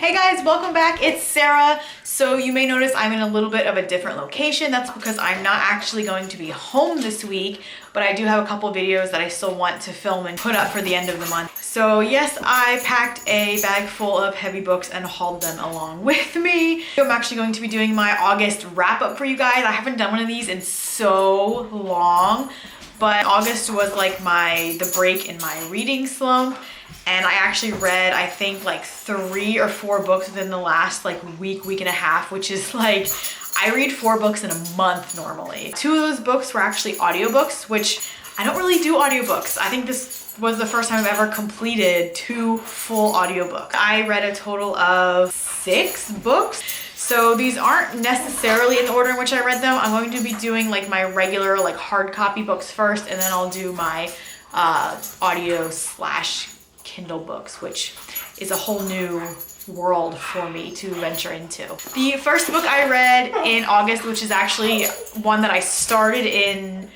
Hey guys, welcome back. It's Sarah. So you may notice I'm in a little bit of a different location. That's because I'm not actually going to be home this week, but I do have a couple videos that I still want to film and put up for the end of the month. So yes, I packed a bag full of heavy books and hauled them along with me. I'm actually going to be doing my August wrap up for you guys. I haven't done one of these in so long, but August was like the break in my reading slump. And I actually read, I think like 3 or 4 books within the last week and a half, which is like, I read 4 books in a month normally. 2 of those books were actually audiobooks, which I don't really do audiobooks. I think this was the first time I've ever completed 2 full audiobooks. I read a total of 6 books. So these aren't necessarily in the order in which I read them. I'm going to be doing like my regular hard copy books first, and then I'll do my audio / Kindle books, which is a whole new world for me to venture into. The first book I read in August, which is actually one that I started in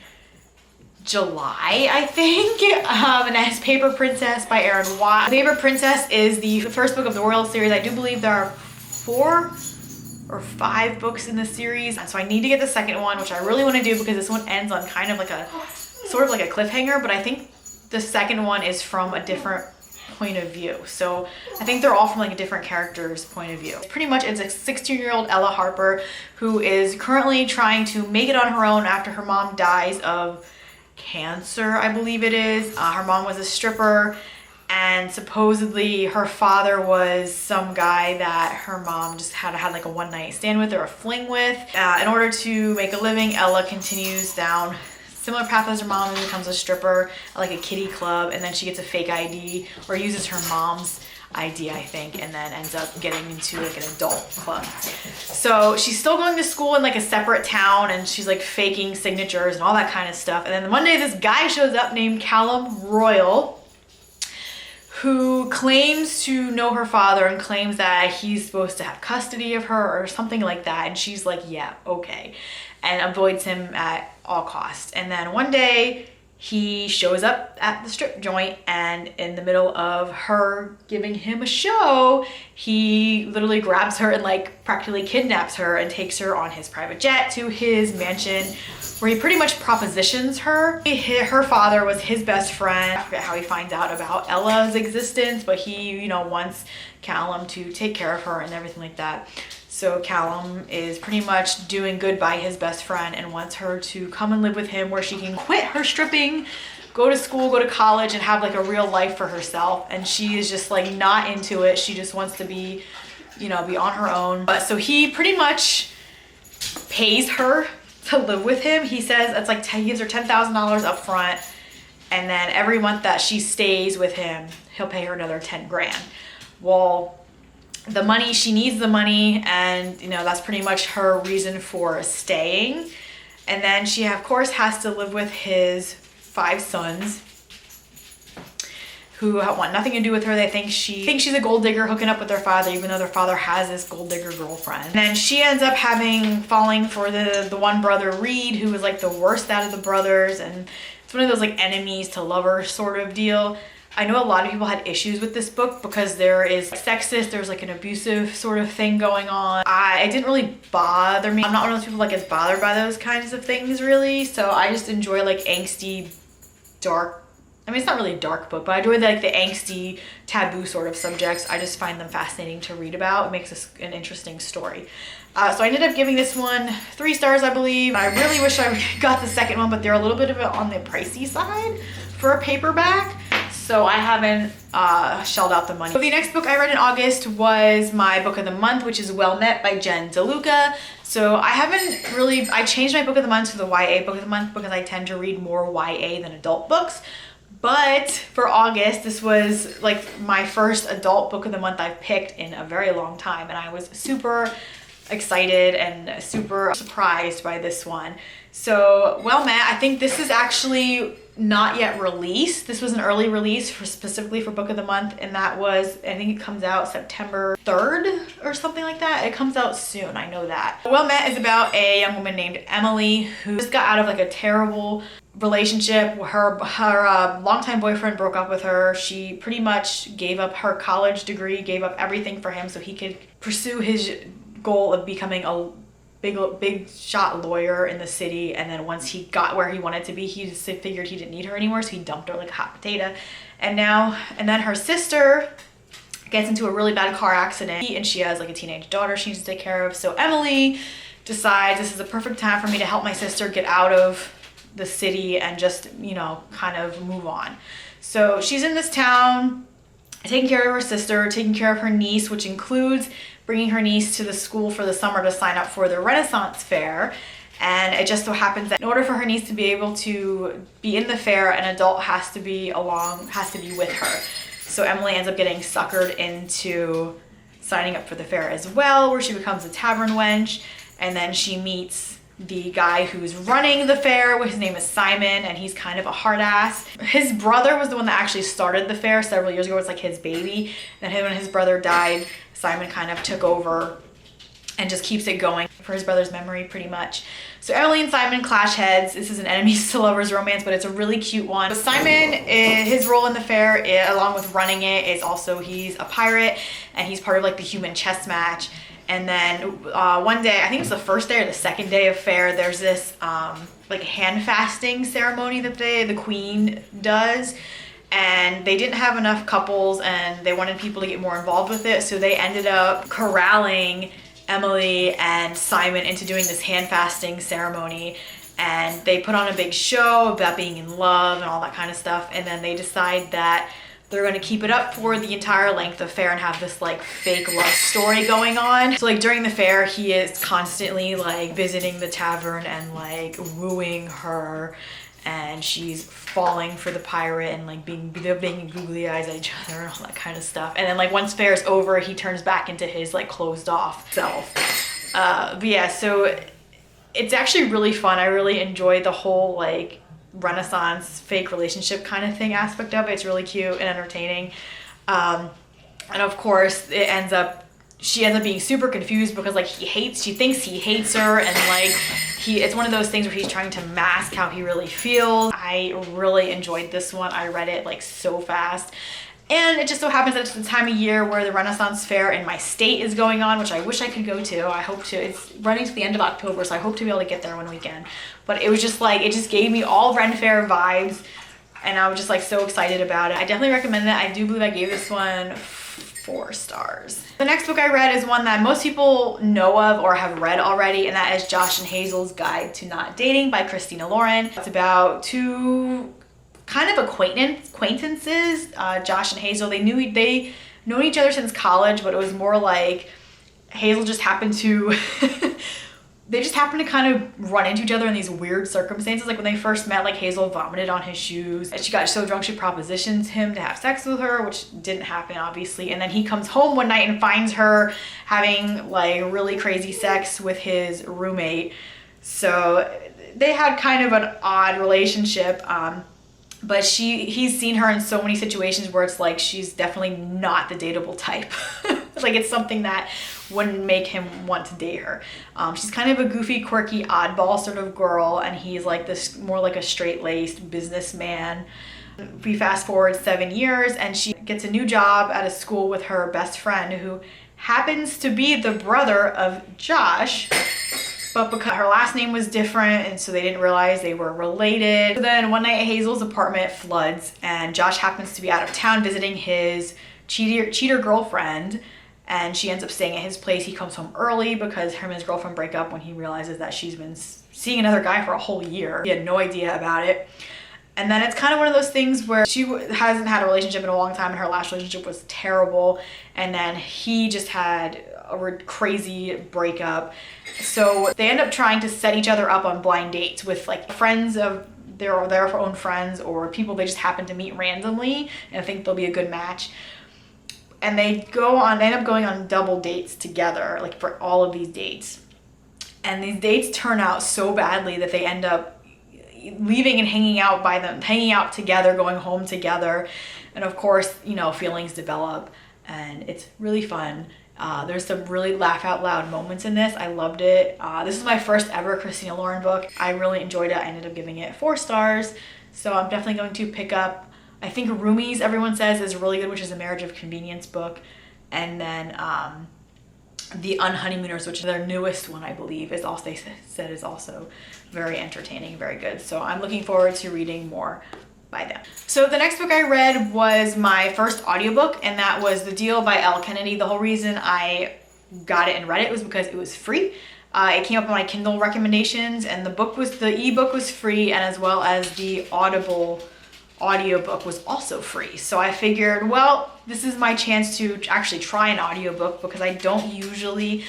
July, I think, and that's Paper Princess by Erin Watt. Paper Princess is the first book of the Royal series. I do believe there are 4 or 5 books in the series, and so I need to get the second one, which I really want to do because this one ends on kind of like a cliffhanger, but I think the second one is from a different point of view. So I think they're all from a different character's point of view. Pretty much it's a 16-year-old Ella Harper who is currently trying to make it on her own after her mom dies of cancer, I believe it is. Her mom was a stripper, and supposedly her father was some guy that her mom just had a one-night stand with or a fling with. In order to make a living, Ella continues down similar path as her mom and becomes a stripper at a kiddie club, and then she gets a fake ID or uses her mom's ID, I think, and then ends up getting into an adult club. So she's still going to school in a separate town, and she's faking signatures and all that kind of stuff. And then one day this guy shows up named Callum Royal, who claims to know her father and claims that he's supposed to have custody of her or something like that. And she's like, yeah, okay. And avoids him at all costs. And then one day he shows up at the strip joint, and in the middle of her giving him a show, he literally grabs her and practically kidnaps her and takes her on his private jet to his mansion, where he pretty much propositions her. Her father was his best friend. I forget how he finds out about Ella's existence, but he, wants Callum to take care of her and everything like that. So Callum is pretty much doing good by his best friend and wants her to come and live with him, where she can quit her stripping, go to school, go to college, and have a real life for herself. And she is just not into it. She just wants to be, be on her own. But so he pretty much pays her to live with him. He says it's he gives her $10,000 up front, and then every month that she stays with him, he'll pay her another 10 grand. Well, she needs the money, and that's pretty much her reason for staying. And then she of course has to live with his 5 sons, who want nothing to do with her. They think she's a gold digger hooking up with their father, even though their father has this gold digger girlfriend. And then she ends up falling for the one brother, Reed, who is the worst out of the brothers, and it's one of those enemies to lovers sort of deal. I know a lot of people had issues with this book because there is sexist, there's an abusive sort of thing going on. It didn't really bother me. I'm not one of those people that gets bothered by those kinds of things really. So I just enjoy angsty, dark, it's not really a dark book, but I enjoy the angsty, taboo sort of subjects. I just find them fascinating to read about. It makes an interesting story. So I ended up giving this one 3 stars, I believe. I really wish I got the second one, but they're a little bit of it on the pricey side for a paperback. So I haven't shelled out the money. So the next book I read in August was my book of the month, which is Well Met by Jen DeLuca. So I changed my book of the month to the YA book of the month because I tend to read more YA than adult books. But for August, this was my first adult book of the month I've picked in a very long time. And I was super excited and super surprised by this one. So Well Met, I think this is actually not yet released. This was an early release specifically for book of the month, and that was, I think it comes out September 3rd or something like that. It comes out soon, I know that. Well Met is about a young woman named Emily who just got out of a terrible relationship. Her longtime boyfriend broke up with her. She pretty much gave up her college degree, gave up everything for him so he could pursue his goal of becoming a big shot lawyer in the city. And then once he got where he wanted to be, he just figured he didn't need her anymore, so he dumped her like a hot potato. And then her sister gets into a really bad car accident, and she has like a teenage daughter she needs to take care of. So Emily decides this is the perfect time for me to help my sister get out of the city and just, you know, kind of move on. So she's in this town taking care of her sister, taking care of her niece, which includes bringing her niece to the school for the summer to sign up for the Renaissance Fair. And it just so happens that in order for her niece to be able to be in the fair, an adult has to be with her. So Emily ends up getting suckered into signing up for the fair as well, where she becomes a tavern wench. And then she meets the guy who's running the fair. His name is Simon, and he's kind of a hard ass. His brother was the one that actually started the fair several years ago. It's like his baby. And when his brother died, Simon kind of took over and just keeps it going for his brother's memory, pretty much. So Emily and Simon clash heads. This is an enemies to lovers romance, but it's a really cute one. So Simon, his role in the fair, along with running it, is also he's a pirate, and he's part of like the human chess match. And then one day, I think it's the first day or the second day of fair, there's this like hand fasting ceremony that the queen does. And they didn't have enough couples, and they wanted people to get more involved with it. So they ended up corralling Emily and Simon into doing this hand fasting ceremony. And they put on a big show about being in love and all that kind of stuff. And then they decide that they're going to keep it up for the entire length of fair and have this like fake love story going on. So like during the fair, he is constantly like visiting the tavern and like wooing her, and she's falling for the pirate and like being googly eyes at each other and all that kind of stuff. And then like once fair's over, he turns back into his like closed off self. But yeah, so it's actually really fun. I really enjoyed the whole like Renaissance fake relationship kind of thing aspect of it. It's really cute and entertaining. And of course she ends up being super confused because like she thinks he hates her, and like it's one of those things where he's trying to mask how he really feels. I really enjoyed this one. I read it like so fast. And it just so happens that it's the time of year where the Renaissance Fair in my state is going on, which I wish I could go to. I hope to. It's running to the end of October, so I hope to be able to get there one weekend. But it was just like, it just gave me all Ren Fair vibes, and I was just like so excited about it. I definitely recommend it. I do believe I gave this one 4 stars. The next book I read is one that most people know of or have read already, and that is Josh and Hazel's Guide to Not Dating by Christina Lauren. It's about two kind of acquaintances, Josh and Hazel. They known each other since college, but it was more like Hazel just happened to they just happened to kind of run into each other in these weird circumstances. Like when they first met, like Hazel vomited on his shoes, and she got so drunk she propositioned him to have sex with her, which didn't happen obviously. And then he comes home one night and finds her having like really crazy sex with his roommate. So they had kind of an odd relationship. But he's seen her in so many situations where it's like she's definitely not the dateable type. Like it's something that wouldn't make him want to date her. She's kind of a goofy, quirky, oddball sort of girl, and he's like this more like a straight-laced businessman. We fast forward 7 years, and she gets a new job at a school with her best friend, who happens to be the brother of Josh. But because her last name was different, and so they didn't realize they were related. So then one night Hazel's apartment floods, and Josh happens to be out of town visiting his cheater girlfriend, and she ends up staying at his place. He comes home early because him and his girlfriend break up when he realizes that she's been seeing another guy for a whole year. He had no idea about it. And then it's kind of one of those things where she hasn't had a relationship in a long time, and her last relationship was terrible. And then he just had a crazy breakup. So they end up trying to set each other up on blind dates with like friends of their own friends, or people they just happen to meet randomly and think they'll be a good match. And they end up going on double dates together, like for all of these dates. And these dates turn out so badly that they end up leaving and hanging out together, going home together. And of course, you know, feelings develop, and it's really fun. There's some really laugh out loud moments in this. I loved it. This is my first ever Christina Lauren book. I really enjoyed it. I ended up giving it 4 stars. So I'm definitely going to pick up, I think Roomies, everyone says, is really good, which is a marriage of convenience book. And then The Unhoneymooners, which is their newest one, I believe, is also, they said, is also very entertaining, very good. So I'm looking forward to reading more by them. So the next book I read was my first audiobook, and that was The Deal by Elle Kennedy. The whole reason I got it and read it was because it was free. It came up on my Kindle recommendations, and the ebook was free, and as well as the Audible audiobook was also free. So I figured, well, this is my chance to actually try an audiobook, because I don't usually,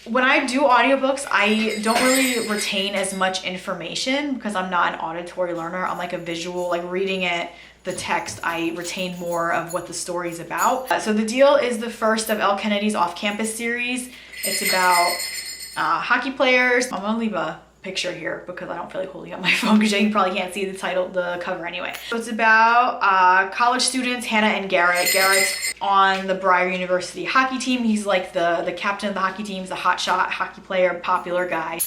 when I do audiobooks, I don't really retain as much information because I'm not an auditory learner. I'm like a visual, like reading it, the text, I retain more of what the story's about. So The Deal is the first of Elle Kennedy's off-campus series. It's about hockey players. I'm gonna leave a picture here because I don't feel like holding up my phone because you probably can't see the title, the cover anyway. So it's about college students, Hannah and Garrett. Garrett's on the Briar University hockey team. He's like the captain of the hockey team. He's a hotshot hockey player, popular guy.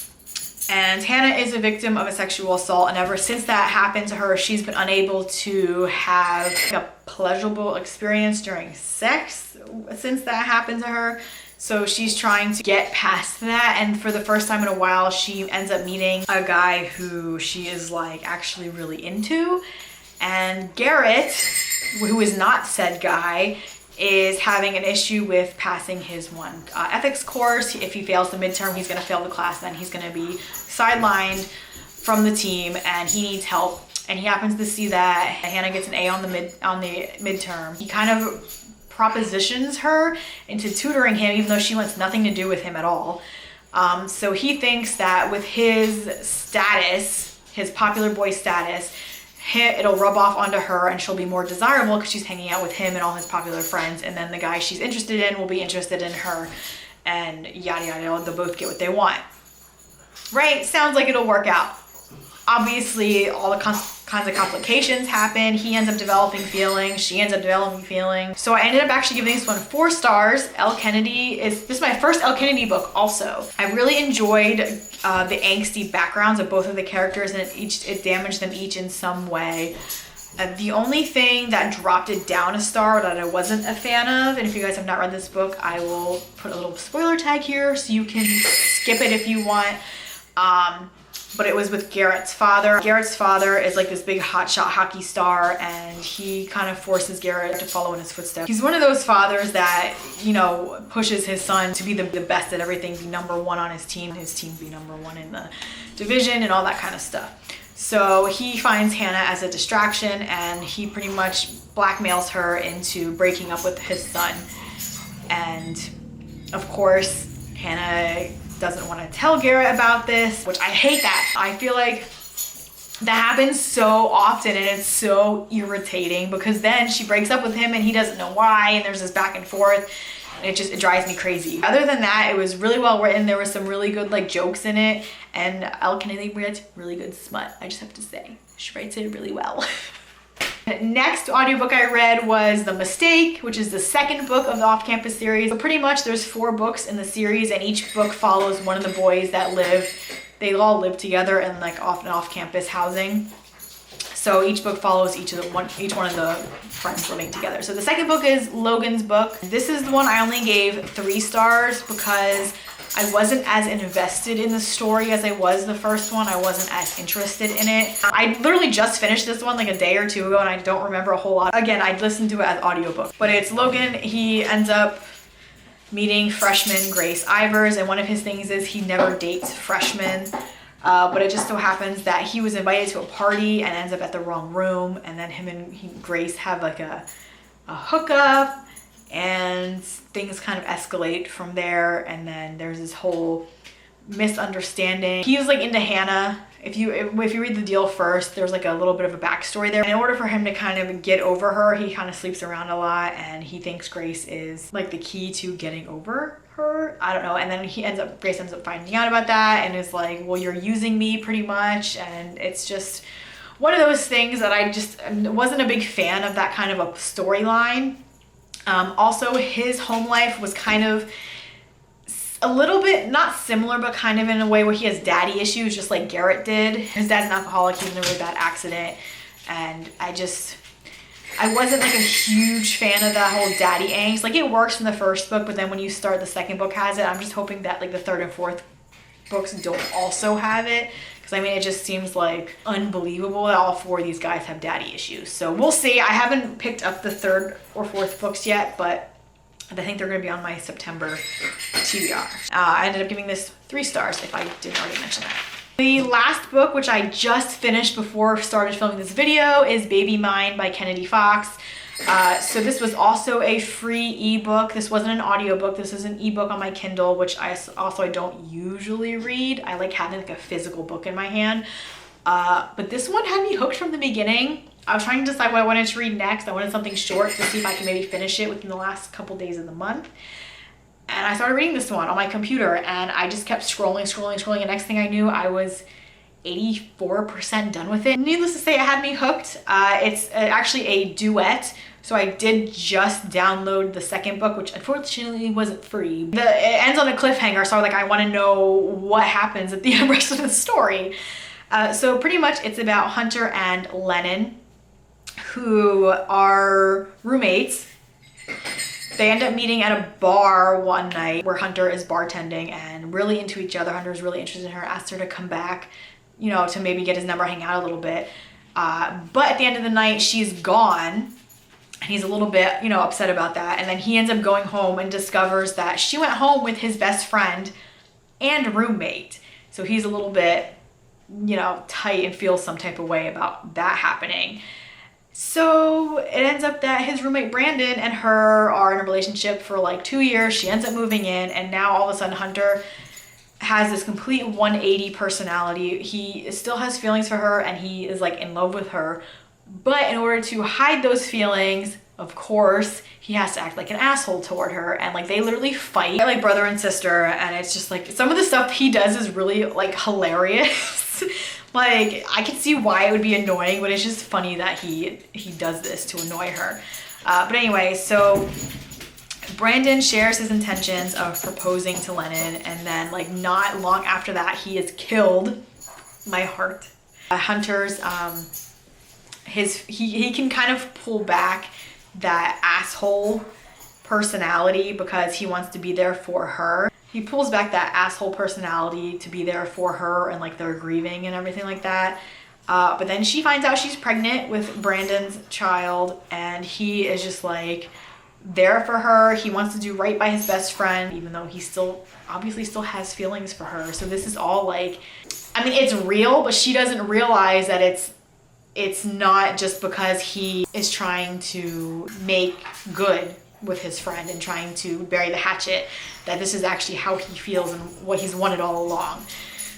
And Hannah is a victim of a sexual assault, and ever since that happened to her, she's been unable to have a pleasurable experience during sex since that happened to her. So she's trying to get past that, and for the first time in a while, she ends up meeting a guy who she is like actually really into. And Garrett, who is not said guy, is having an issue with passing his one ethics course. If he fails the midterm, he's gonna fail the class, then he's gonna be sidelined from the team, and he needs help. And he happens to see that Hannah gets an A on the midterm. He kind of propositions her into tutoring him, even though she wants nothing to do with him at all. So he thinks that with his status, his popular boy status, it'll rub off onto her and she'll be more desirable because she's hanging out with him and all his popular friends, and then the guy she's interested in will be interested in her, and yada yada, they'll both get what they want. Right? Sounds like it'll work out. Obviously, all the kinds of complications happen. He ends up developing feelings. She ends up developing feelings. So I ended up actually giving this one 4 stars. Elle Kennedy this is my first Elle Kennedy book also. I really enjoyed the angsty backgrounds of both of the characters, and it damaged them each in some way. The only thing that dropped it down a star that I wasn't a fan of, and if you guys have not read this book, I will put a little spoiler tag here so you can skip it if you want. But it was with Garrett's father. Garrett's father is like this big hotshot hockey star, and he kind of forces Garrett to follow in his footsteps. He's one of those fathers that, you know, pushes his son to be the best at everything, be number 1 on his team be number 1 in the division and all that kind of stuff. So he finds Hannah as a distraction, and he pretty much blackmails her into breaking up with his son. And of course, Hannah doesn't want to tell Garrett about this, which I hate that. I feel like that happens so often, and it's so irritating because then she breaks up with him and he doesn't know why, and there's this back and forth, and it drives me crazy. Other than that, it was really well written. There was some really good like jokes in it, and Elle Kennedy writes really good smut, I just have to say. She writes it really well. Next audiobook I read was The Mistake, which is the second book of the off-campus series. So pretty much there's 4 books in the series, and each book follows one of the boys that they all live together in like off-campus housing. So each book follows each one of the friends living together. So the second book is Logan's book. This is the one I only gave 3 stars because I wasn't as invested in the story as I was the first one. I wasn't as interested in it. I literally just finished this one like a day or 2 ago, and I don't remember a whole lot. Again, I listened to it as audiobook. But it's Logan. He ends up meeting freshman Grace Ivers, and one of his things is he never dates freshmen. But it just so happens that he was invited to a party and ends up at the wrong room, and then him and Grace have like a hookup, and things kind of escalate from there, and then there's this whole misunderstanding. He was like into Hannah. If you read The Deal first, there's like a little bit of a backstory there. And in order for him to kind of get over her, he kind of sleeps around a lot, and he thinks Grace is like the key to getting over her. I don't know. And then Grace ends up finding out about that and is like, well, you're using me pretty much. And it's just one of those things that I just wasn't a big fan of, that kind of a storyline. Also, his home life was kind of a little bit, not similar, but kind of in a way where he has daddy issues, just like Garrett did. His dad's an alcoholic, he was in a really bad accident, and I wasn't like a huge fan of that whole daddy angst. Like, it works in the first book, but then when you start, the second book has it. I'm just hoping that like the third and fourth books don't also have it, because I mean, it just seems like unbelievable that all four of these guys have daddy issues. So we'll see. I haven't picked up the third or fourth books yet, but I think they're going to be on my September TBR. I ended up giving this 3 stars, if I didn't already mention that. The last book, which I just finished before I started filming this video, is Baby Mine by Kennedy Fox. So this was also a free ebook. This wasn't an audiobook. This is an ebook on my Kindle, which I don't usually read. I like having like a physical book in my hand. But this one had me hooked from the beginning. I was trying to decide what I wanted to read next. I wanted something short to see if I could maybe finish it within the last couple days of the month. And I started reading this one on my computer, and I just kept scrolling. And next thing I knew, I was 84% done with it. Needless to say, it had me hooked. It's actually a duet. So I did just download the second book, which unfortunately wasn't free. It ends on a cliffhanger, so I want to know what happens at the rest of the story. So pretty much it's about Hunter and Lennon, who are roommates. They end up meeting at a bar one night where Hunter is bartending and really into each other. Hunter's really interested in her, asked her to come back, you know, to maybe get his number, hang out a little bit. But at the end of the night, she's gone. And he's a little bit, you know, upset about that. And then he ends up going home and discovers that she went home with his best friend and roommate. So he's a little bit, you know, tight and feels some type of way about that happening. So it ends up that his roommate Brandon and her are in a relationship for like 2 years. She ends up moving in, and now all of a sudden Hunter has this complete 180 personality. He still has feelings for her, and he is like in love with her. But in order to hide those feelings, of course, he has to act like an asshole toward her, and like they literally fight like brother and sister. And it's just like some of the stuff he does is really like hilarious. Like, I can see why it would be annoying, but it's just funny that he does this to annoy her. But anyway, so Brandon shares his intentions of proposing to Lennon, and then like not long after that, he is killed. My heart. Hunter's he can kind of pull back that asshole personality because he wants to be there for her. He pulls back that asshole personality to be there for her, and like they're grieving and everything like that. But then she finds out she's pregnant with Brandon's child, and he is just like there for her. He wants to do right by his best friend, even though he still obviously still has feelings for her. So this is all like, I mean, it's real, but she doesn't realize that it's not just because he is trying to make good with his friend and trying to bury the hatchet, that this is actually how he feels and what he's wanted all along.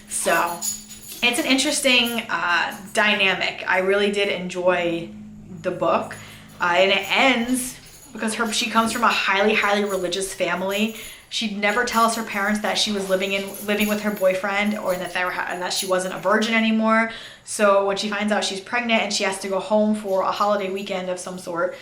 So it's an interesting dynamic. I really did enjoy the book. And it ends because she comes from a highly religious family. She'd never tell us her parents that she was living with her boyfriend, or that she wasn't a virgin anymore. So when she finds out she's pregnant and she has to go home for a holiday weekend of some sort,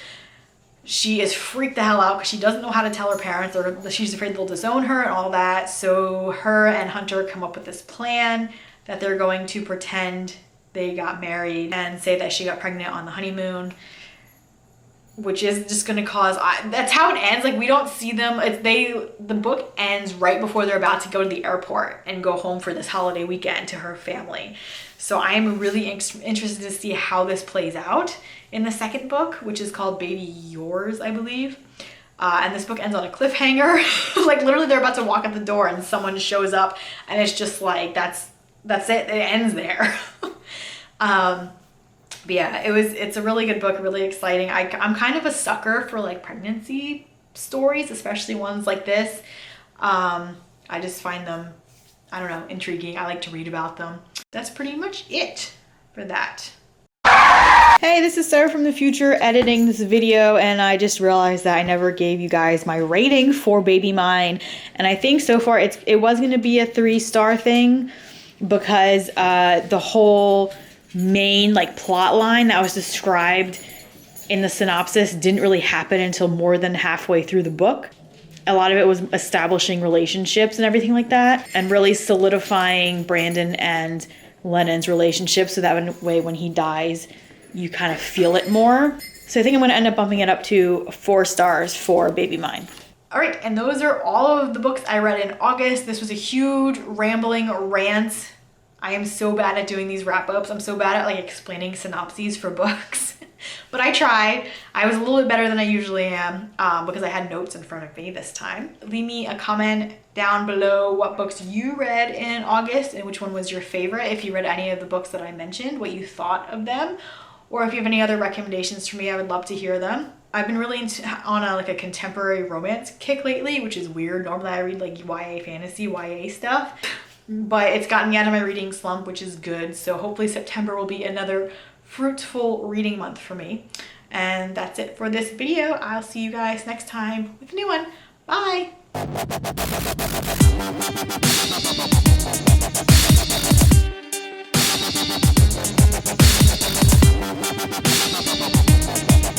she is freaked the hell out because she doesn't know how to tell her parents, or she's afraid they'll disown her and all that. So her and Hunter come up with this plan that they're going to pretend they got married and say that she got pregnant on the honeymoon, which is just going to cause, that's how it ends. Like, we don't see them. The book ends right before they're about to go to the airport and go home for this holiday weekend to her family. So I'm really interested to see how this plays out in the second book, which is called Baby Yours, I believe. And this book ends on a cliffhanger. Like, literally they're about to walk out the door and someone shows up, and it's just like, that's it. It ends there. But yeah, it's a really good book, really exciting. I'm kind of a sucker for like pregnancy stories, especially ones like this. I just find them, I don't know, intriguing. I like to read about them. That's pretty much it for that. Hey, this is Sarah from the future editing this video, and I just realized that I never gave you guys my rating for Baby Mine. And I think so far it was going to be a 3-star thing because the whole main like plot line that was described in the synopsis didn't really happen until more than halfway through the book. A lot of it was establishing relationships and everything like that, and really solidifying Brandon and Lennon's relationship, so that way when he dies, you kind of feel it more. So I think I'm gonna end up bumping it up to 4 stars for Baby Mine. All right, and those are all of the books I read in August. This was a huge rambling rant. I am so bad at doing these wrap-ups. I'm so bad at like explaining synopses for books. But I tried. I was a little bit better than I usually am because I had notes in front of me this time. Leave me a comment down below what books you read in August and which one was your favorite. If you read any of the books that I mentioned, what you thought of them. Or if you have any other recommendations for me, I would love to hear them. I've been really on a contemporary romance kick lately, which is weird. Normally I read like YA fantasy, YA stuff. But it's gotten me out of my reading slump, which is good. So hopefully September will be another fruitful reading month for me. And that's it for this video. I'll see you guys next time with a new one. Bye.